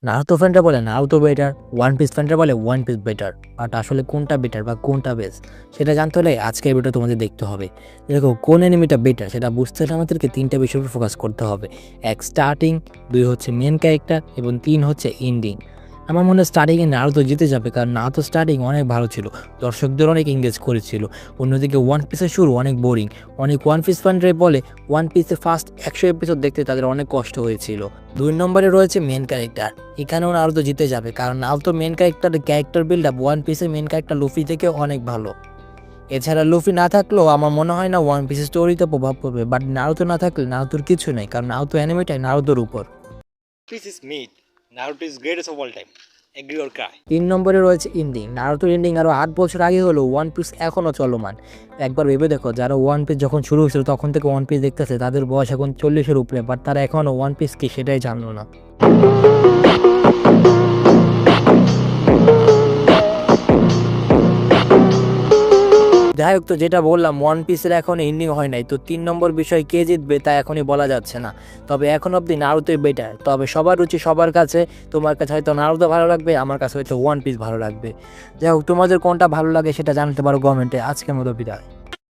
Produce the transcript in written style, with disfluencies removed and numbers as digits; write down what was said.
Naruto ফ্যানরা বলে Naruto better, one piece ফ্যানরা বলে one piece better. But আসলে কোনটা বেটার বা কোনটা বেস্ট সেটা জানতে হলে আজকের ভিডিও তোমাদের দেখতে হবে। দেখো কোন অ্যানিমেটা বেটার সেটা বুঝতে হলে আমাদেরকে 3টা বিষয়ের উপর ফোকাস করতে হবে। 1 স্টার্টিং, 2 হচ্ছে মেন ক্যারেক্টার এবং 3 হচ্ছে এন্ডিং। আমার মনে হয় স্টার্টিংয়ে নারুতো জিতে যাবে, কারণ নারুতো স্টার্টিং অনেক ভালো ছিল, দর্শকদের অনেক এঙ্গেজ করেছিল। অন্যদিকে ওয়ান পিসের শুরু অনেক বোরিং। অনেক ওয়ান পিস ফ্যানরাই বলে ওয়ান পিসের ফার্স্ট 100 এপিসোড দেখতে তাদের অনেক কষ্ট হয়েছিল। 2 নম্বরে রয়েছে মেন ক্যারেক্টার। এখানেও নারুতো জিতে যাবে, কারণ Naruto main character build up one পিসের মেন ক্যারেক্টার লুফি থেকে অনেক ভালো। এছাড়া লুফি না থাকলেও আমার মনে হয় না ওয়ান পিসের স্টোরিতে প্রভাব পড়বে, বাট নারুতো না থাকলে নারুতোর কিছু নেই, কারণ নারুতো অ্যানিমেটাই নারুতোর উপর। This is made. Naruto is greatest of all time. Agree or cry? 3 নম্বরে রয়েছে এন্ডিং। নারুতোর এন্ডিং আরও 8 বছর আগে হলো ওয়ান পিস এখনও চলমান। একবার ভেবে দেখো, যারা ওয়ান পিস যখন শুরু হয়েছিল তখন থেকে ওয়ান পিস দেখতেছে, তাদের বয়স এখন 40-এর উপরে, বাট তারা এখনও ওয়ান পিস কি সেটাই জানলো না। যাই হোক, তো যেটা বললাম ওয়ান পিসের এখন এন্ডিং হয় নাই, তো 3 নম্বর বিষয় কে জিতবে তা এখনই বলা যাচ্ছে না। তবে এখন অবধি নারুতোই বেটার। তবে সবার রুচি সবার কাছে। তোমার কাছে হয়তো নারুতো ভালো লাগবে, আমার কাছে হয়তো ওয়ান পিস ভালো লাগবে। যাই হোক, তোমাদের কোনটা ভালো লাগে সেটা জানতে পারো কমেন্টে। আজকের মতো বিদায়।